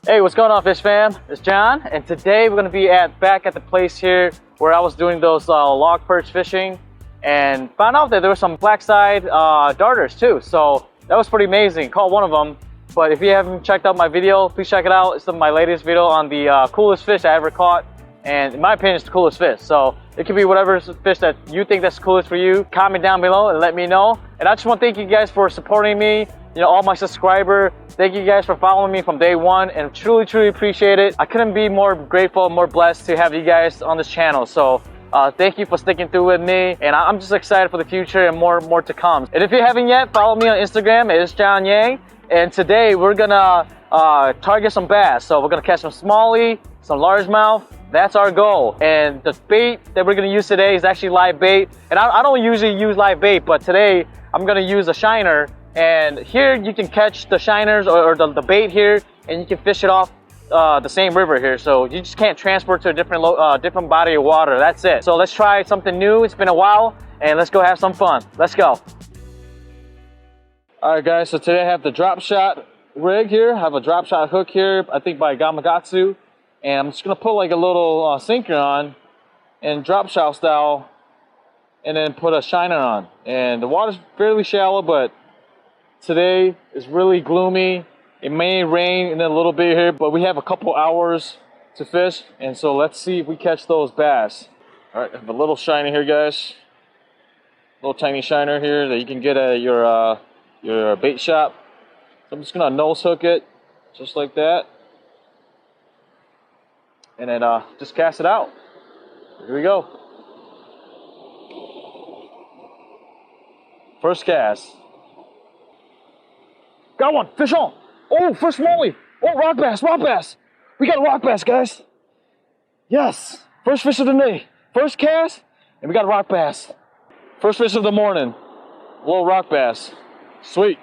Hey, what's going on, fish fam? It's John, and today we're going to be back at the place here where I was doing those log perch fishing, and found out that there were some black-side darters too. So that was pretty amazing. Caught one of them. But if you haven't checked out my video, please check it out. It's my latest video on the coolest fish I ever caught, and in my opinion, it's the coolest fish. So it could be whatever fish that you think that's coolest for you. Comment down below and let me know. And I just want to thank you guys for supporting me. You know, all my subscribers, thank you guys for following me from day one, and truly appreciate it. I couldn't be more grateful, more blessed to have you guys on this channel. So thank you for sticking through with me, and I'm just excited for the future and more to come. And if you haven't yet, follow me on Instagram at itsjohnyang. And today we're gonna target some bass. So we're gonna catch some smallie, some largemouth. That's our goal. And the bait that we're gonna use today is actually live bait. And I don't usually use live bait, but today I'm gonna use a shiner. And here you can catch the shiners or the bait here, and you can fish it off the same river here. So you just can't transport to a different body of water. That's it. So let's try something new. It's been a while, and let's go have some fun. Let's go. All right, guys. So today I have the drop shot rig here. I have a drop shot hook here, I think by Gamakatsu, and I'm just gonna put like a little sinker on and drop shot style, and then put a shiner on. And the water's fairly shallow, but today is really gloomy. It may rain in a little bit here, but we have a couple hours to fish, and so let's see if we catch those bass. All right, I have a little shiner here, guys. Little tiny shiner here that you can get at your bait shop. So I'm just gonna nose hook it, just like that, and then just cast it out. Here we go. First cast. Got one, fish on. Oh, first smallie. Oh, rock bass, rock bass. We got a rock bass, guys. Yes, first fish of the day. First cast, and we got a rock bass. First fish of the morning, little rock bass. Sweet.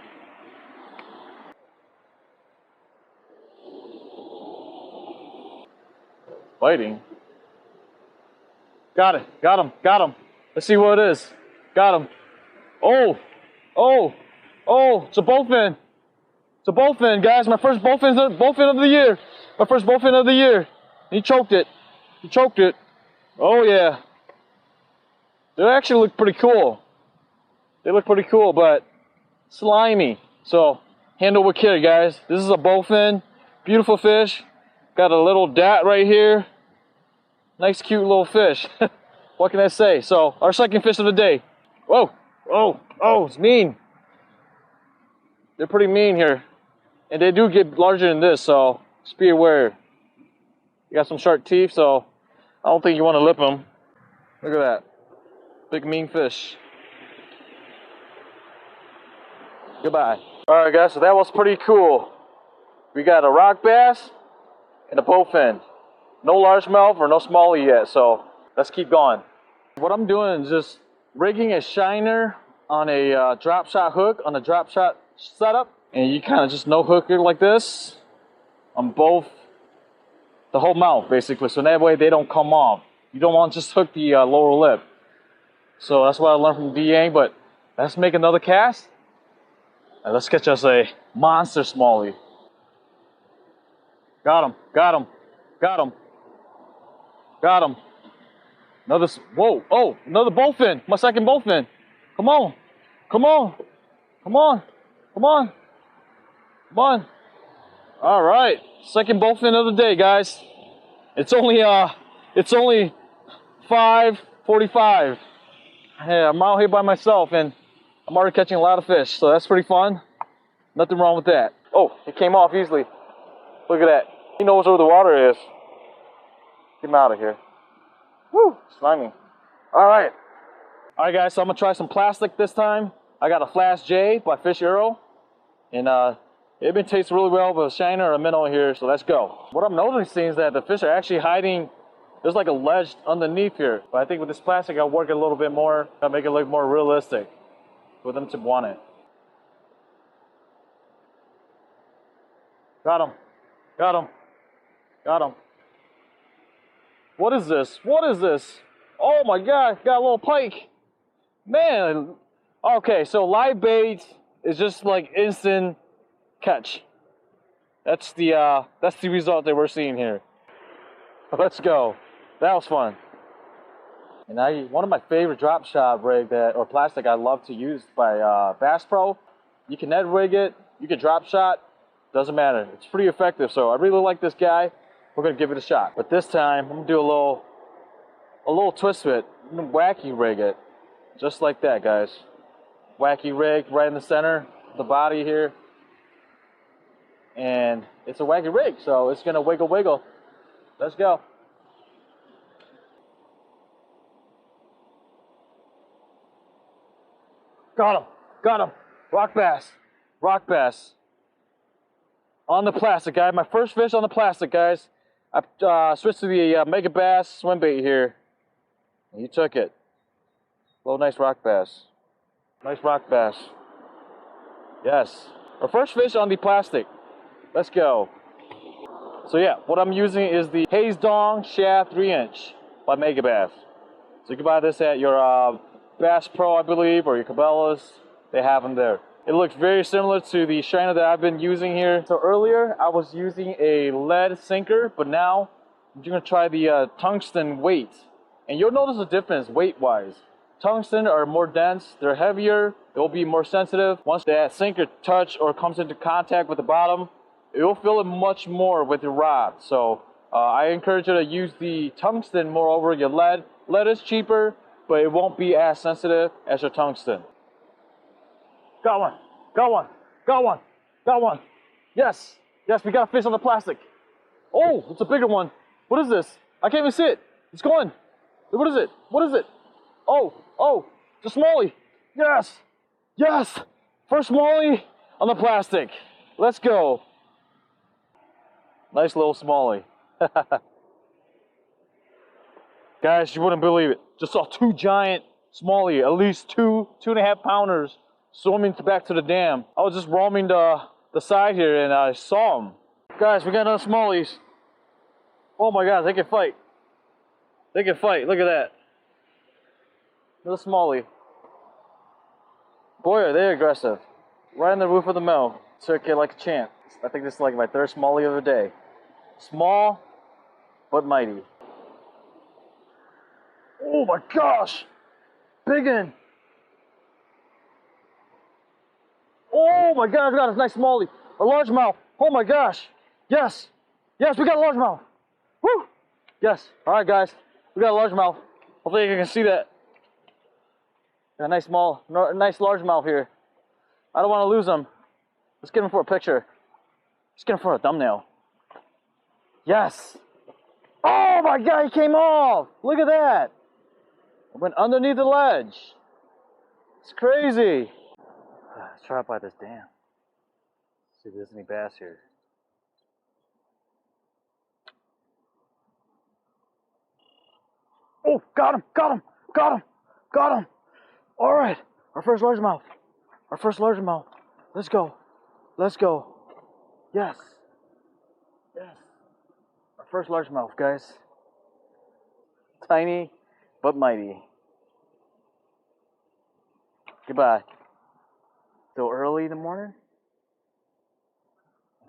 Biting. Got it, got him. Let's see what it is. Got him. Oh, it's a bowfin. It's a bowfin, guys. My first bowfin of the year. My first bowfin of the year. He choked it. He choked it. Oh yeah. They actually look pretty cool. They look pretty cool, but slimy. So handle with care, guys. This is a bowfin. Beautiful fish. Got a little dat right here. Nice, cute little fish. What can I say? So our second fish of the day. Whoa. Oh, it's mean. They're pretty mean here. And they do get larger than this, so just be aware. You got some sharp teeth, so I don't think you want to lip them. Look at that. Big mean fish. Goodbye. Alright, guys, so that was pretty cool. We got a rock bass and a bowfin. No largemouth or no smallie yet, so let's keep going. What I'm doing is just rigging a shiner on a drop shot hook on a drop shot setup, and you kind of just no hook it like this on both, the whole mouth basically, so that way they don't come off. You don't want to just hook the lower lip. So that's what I learned from D-Yang. But let's make another cast and let's catch us a monster smallie. Got him. Another, whoa, oh, another bowfin. My second bowfin. Come on. All right, second bowfin of the day, guys. It's only 5:45. Hey, I'm out here by myself, and I'm already catching a lot of fish, so that's pretty fun. Nothing wrong with that. Oh, it came off easily. Look at that. He knows where the water is. Get him out of here. Woo, slimy. All right, guys. So I'm gonna try some plastic this time. I got a Flash J by Fish Arrow, and it tastes really well with a shiner or a minnow here, so let's go. What I'm noticing is that the fish are actually hiding. There's like a ledge underneath here, but I think with this plastic I'll work it a little bit more. I'll make it look more realistic for them to want it. Got him. What is this? Oh my God, got a little pike. Man, okay, so live bait is just like instant catch. That's the result that we're seeing here. Let's go. That was fun. And one of my favorite drop shot rig or plastic I love to use by Bass Pro. You can net rig it, you can drop shot, doesn't matter. It's pretty effective. So I really like this guy. We're gonna give it a shot. But this time I'm gonna do a little twist to it. I'm gonna wacky rig it, just like that, guys. Wacky rig right in the center of the body here, and it's a wacky rig, so it's gonna wiggle wiggle. Let's go. Got him, rock bass, on the plastic, guy. My first fish on the plastic, guys. I switched to the MEGABASS swim bait here. He took it. Little nice rock bass. Nice rock bass. Yes. Our first fish on the plastic. Let's go. So yeah, what I'm using is the HAZEDONG SHAD 3-inch by MEGABASS. So you can buy this at your Bass Pro, I believe, or your Cabela's. They have them there. It looks very similar to the shiner that I've been using here. So earlier I was using a lead sinker, but now I'm going to try the tungsten weight. And you'll notice a difference weight-wise. Tungsten are more dense, they're heavier, it will be more sensitive. Once that sinker touch or comes into contact with the bottom, it will feel it much more with your rod. So I encourage you to use the tungsten more over your lead. Lead is cheaper, but it won't be as sensitive as your tungsten. Got one. Yes, we got a fish on the plastic. Oh, it's a bigger one. What is this? I can't even see it. It's going. What is it? Oh, it's a smallie. Yes. First smallie on the plastic. Let's go. Nice little smallie. Guys, you wouldn't believe it. Just saw two giant smallie, at least 2.5 pounders swimming back to the dam. I was just roaming the side here and I saw them. Guys, we got another smallies. Oh my God, they can fight. Look at that. Little smallie. Boy, are they aggressive. Right on the roof of the mill. Took it like a champ. I think this is like my third smallie of the day. Small, but mighty. Oh my gosh! Big one. Oh my God, we got a nice smallie. A largemouth. Oh my gosh. Yes, we got a largemouth. Woo! Yes. All right, guys. We got a largemouth. Hopefully you can see that. Got a nice largemouth here. I don't want to lose them. Let's get him for a picture. Let's get him for a thumbnail. Yes. Oh my God, he came off. Look at that. It went underneath the ledge. It's crazy. Let's try out by this dam. See if there's any bass here. Oh, got him. All right, our first largemouth. Let's go. Yes. Our first largemouth, guys. Tiny, but mighty. Goodbye. Still early in the morning.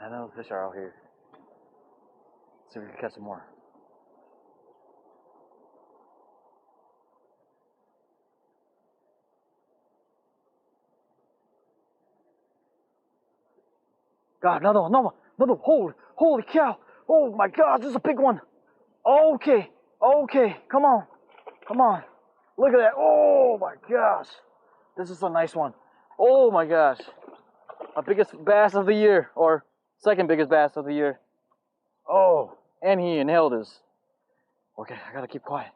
And I know the fish are out here. Let's see if we can catch some more. God, another one. Holy cow. Oh my God, this is a big one. Okay, come on. Look at that. Oh my gosh. This is a nice one. Oh my gosh. Our biggest bass of the year, or second biggest bass of the year. Oh, and he inhaled his. Okay, I gotta keep quiet.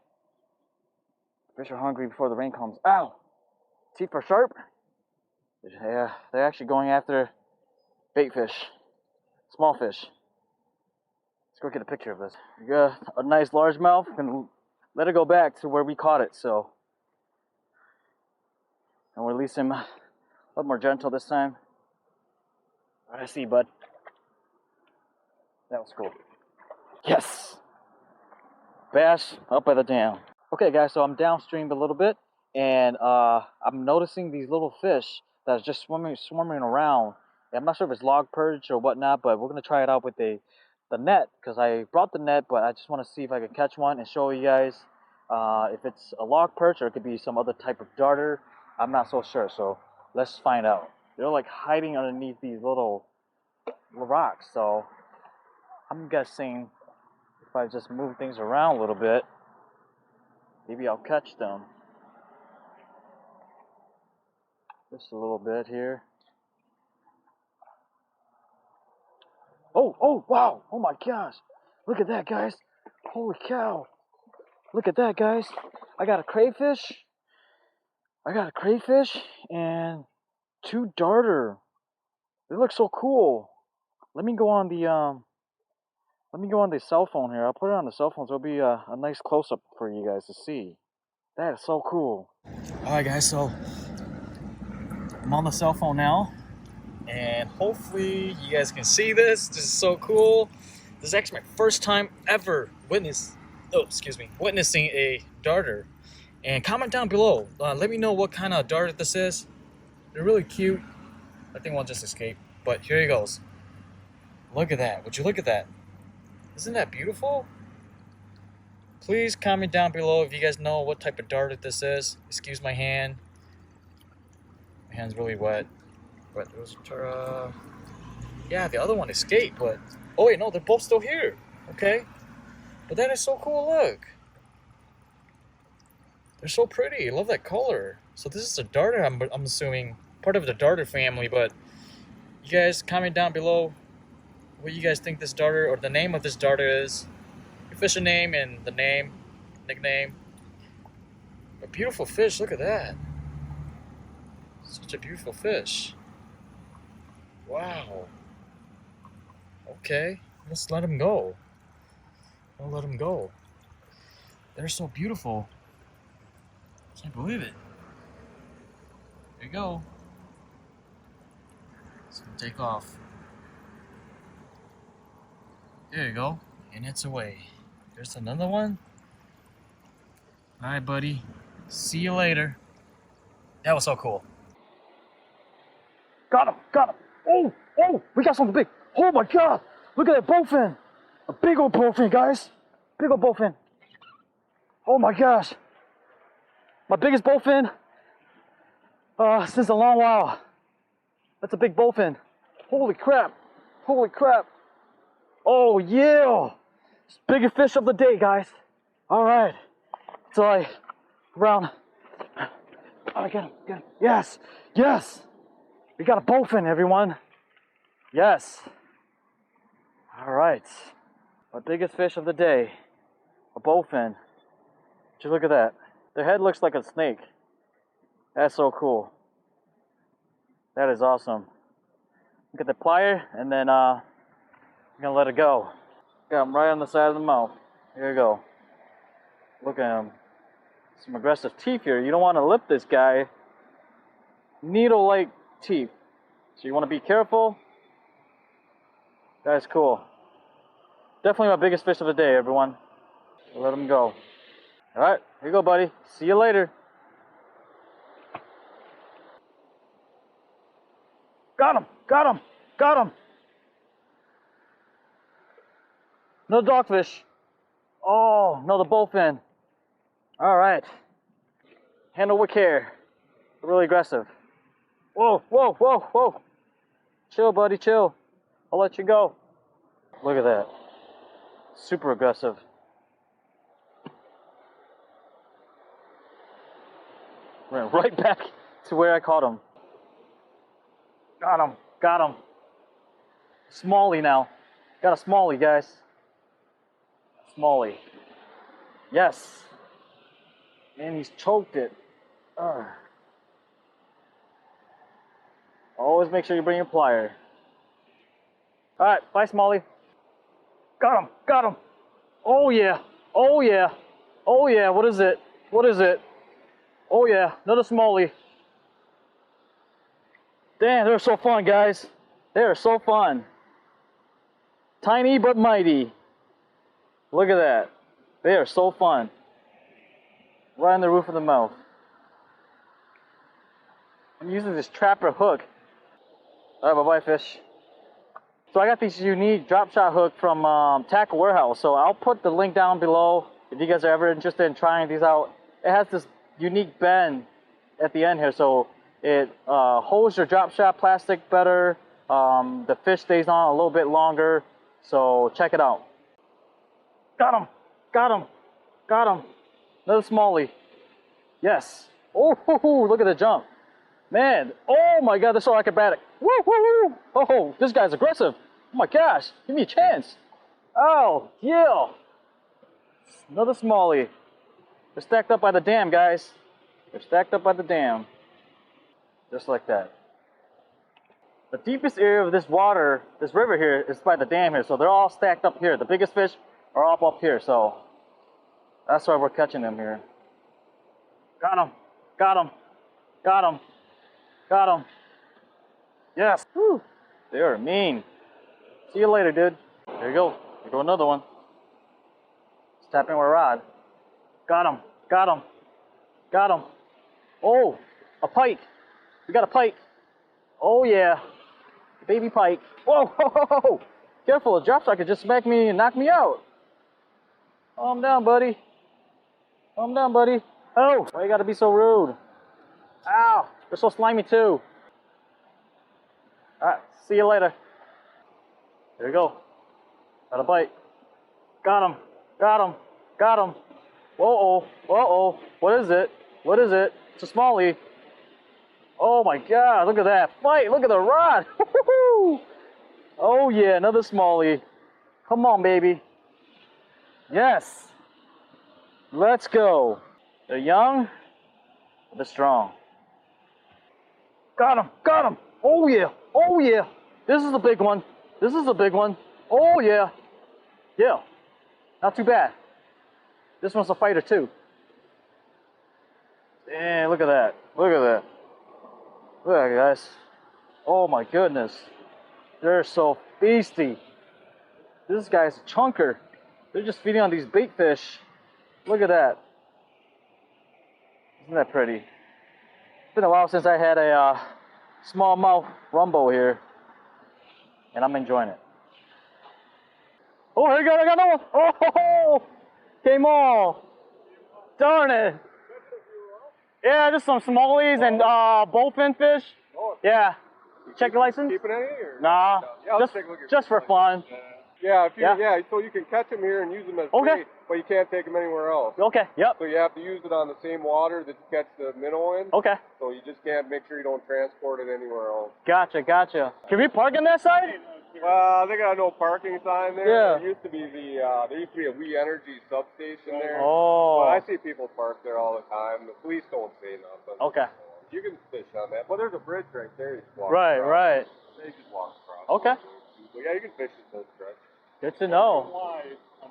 Fish are hungry before the rain comes. Ow! Teeth are sharp. Yeah, they're actually going after bait fish, small fish. Let's go get a picture of this. We got a nice largemouth. We're gonna let it go back to where we caught it. So, and we'll release him a little more gentle this time. I see, bud. That was cool. Yes, bass up by the dam. Okay, guys. So I'm downstream a little bit, and I'm noticing these little fish that are just swimming around I'm not sure if it's log perch or whatnot, but we're gonna try it out with the net, because I brought the net, but I just want to see if I can catch one and show you guys if it's a log perch or it could be some other type of darter. I'm not so sure, so let's find out. They're like hiding underneath these little rocks, so I'm guessing if I just move things around a little bit, maybe I'll catch them. Just a little bit here. Oh, wow. Oh my gosh. Look at that, guys. Holy cow. Look at that, guys. I got a crayfish. And 2 darter. They look so cool. Let me go on the cell phone here. I'll put it on the cell phone so it'll be a nice close-up for you guys to see. That is so cool. Alright guys, so I'm on the cell phone now, and hopefully you guys can see this. This is so cool. This is actually my first time ever witnessing a darter. And comment down below. Let me know what kind of darter this is. They're really cute. I think one just escaped, but here he goes. Look at that. Would you look at that? Isn't that beautiful? Please comment down below if you guys know what type of darter this is. Excuse my hand. My hand's really wet. But it was yeah, the other one escaped, but oh wait, no, they're both still here. Okay. But that is so cool, look. They're so pretty. I love that color. So this is a darter, I'm assuming, part of the darter family, but you guys comment down below what you guys think this darter or the name of this darter is. Your fish name and the name, nickname. A beautiful fish, look at that. Such a beautiful fish. Wow. Okay, let's let him go. I'll let him go. They're so beautiful. Can't believe it. There you go. It's gonna take off. There you go. And it's away. There's another one. Alright, buddy. See you later. That was so cool. Got him! Oh! We got something big! Oh my god! Look at that bowfin! A big old bowfin, guys! Big old bowfin! Oh my gosh! My biggest bowfin since a long while. That's a big bowfin. Holy crap! Oh yeah! Biggest fish of the day, guys. Alright. It's like around. Oh, get him. Yes! We got a bowfin, everyone. Yes. Alright. My biggest fish of the day. A bowfin. Just look at that. Their head looks like a snake. That's so cool. That is awesome. Get the plier, and then I'm gonna let it go. Got him right on the side of the mouth. Here you go. Look at him. Some aggressive teeth here. You don't want to lip this guy. Needle-like teeth. So you want to be careful. That's cool. Definitely my biggest fish of the day, everyone. Let him go. Alright, here you go, buddy. See you later. Got him! No dogfish. Oh, no, the bowfin. Alright. Handle with care. Really aggressive. Whoa. Chill, buddy, chill. I'll let you go. Look at that. Super aggressive. Ran right back to where I caught him. Got him. Smallie now. Got a smallie, guys. Smallie. Yes. And he's choked it. Always make sure you bring your plier. Alright, bye, Smallie. Got him. Oh yeah. What is it? Oh yeah, another smallie. Damn, they're so fun, guys. They are so fun. Tiny but mighty. Look at that. They are so fun. Right on the roof of the mouth. I'm using this trapper hook. All right, bye-bye, fish. So I got these unique drop shot hook from Tackle Warehouse. So I'll put the link down below if you guys are ever interested in trying these out. It has this unique bend at the end here, so it holds your drop shot plastic better. The fish stays on a little bit longer. So check it out. Got him! Got him! Got him! Another smallie. Yes. Oh, look at the jump. Man, oh my god, they're so acrobatic. Woo, woo, woo. Oh, this guy's aggressive. Oh my gosh, give me a chance. Oh, yeah. Another smallie. They're stacked up by the dam, guys. They're stacked up by the dam. Just like that. The deepest area of this water, this river here, is by the dam here. So they're all stacked up here. The biggest fish are all up here. So that's why we're catching them here. Got him. Got him. Got him. Got him. Yes. Woo. They are mean. See you later, dude. There you go. There go another one. Just tapping with a rod. Got him. Got him. Got him. Oh, a pike. We got a pike. Oh, yeah. Baby pike. Whoa, ho, ho, ho. Careful, a drop shot could just smack me and knock me out. Calm down, buddy. Calm down, buddy. Oh, why you gotta be so rude? Ow, they're so slimy too. Alright, see you later. There you go. Got a bite. Got him. Got him. Got him. Whoa-oh. Whoa-oh. What is it? What is it? It's a smallie. Oh my god, look at that fight. Look at the rod. Oh yeah, another smallie. Come on, baby. Yes. Let's go. They're young, but they're strong. Got him. Got him. Oh yeah. Oh yeah. This is a big one. This is a big one. Oh yeah. Yeah. Not too bad. This one's a fighter too. Damn, look at that. Look at that. Look at that, guys. Oh my goodness. They're so beasty. This guy's a chunker. They're just feeding on these bait fish. Look at that. Isn't that pretty? It's been a while since I had a smallmouth rumbo here. And I'm enjoying it. Oh, here you go, I got another one. Oh, came on. Darn it. Yeah, just some smallies and BOWFIN fish. Yeah. Check your license? Keeping any or? Nah. Yeah, just for fun. Yeah, if you, so you can catch them here and use them as bait, but you can't take them anywhere else. Okay, yep. So you have to use it on the same water that you catch the minnow in. Okay. So you just can't make sure you don't transport it anywhere else. Gotcha, gotcha. Can we park on that side? They got a no parking sign there. Yeah. There used to be a We Energy substation there. Oh. But I see people park there all the time. The police don't say nothing. Okay. You can fish on that. Well, there's a bridge right there. You just walk right, across. right. They just walk across. Okay. So yeah, you can fish in those stretch. Good to know.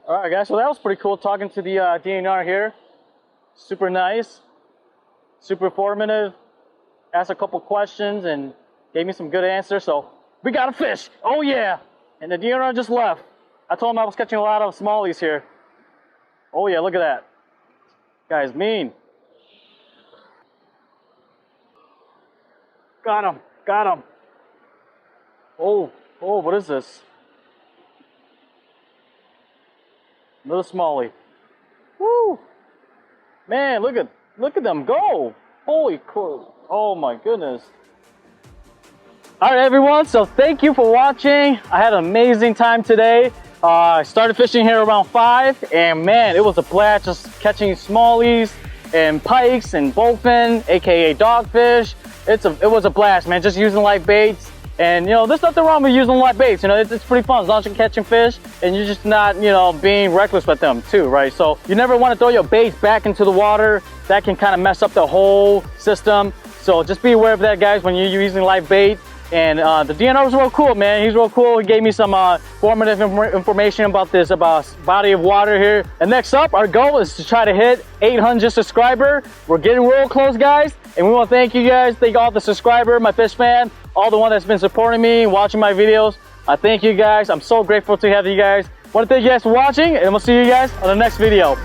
All right, guys. So that was pretty cool talking to the DNR here. Super nice. Super informative. Asked a couple questions and gave me some good answers. So we got a fish. Oh yeah. And the DNR just left. I told him I was catching a lot of smallies here. Oh yeah, look at that. Guy's mean. Got him. Got him. Oh, what is this? Another smallie. Woo! Man, look at them go. Holy cool. Oh my goodness. All right, everyone. So thank you for watching. I had an amazing time today. I started fishing here around 5, and man, it was a blast just catching smallies and pikes and BOWFIN, aka dogfish. It was a blast, man. Just using live baits. And you know, there's nothing wrong with using live baits. You know, it's pretty fun as long as you're catching fish and you're just not, you know, being reckless with them too, right? So you never want to throw your baits back into the water. That can kind of mess up the whole system. So just be aware of that, guys, when you're using live bait. And the DNR was real cool, man. He's real cool. He gave me some informative information about this body of water here. And next up, our goal is to try to hit 800 subscribers. We're getting real close, guys. And we want to thank you guys. Thank all the subscribers, my fish fan, all the one that's been supporting me, watching my videos. I thank you guys. I'm so grateful to have you guys. I want to thank you guys for watching, and we'll see you guys on the next video.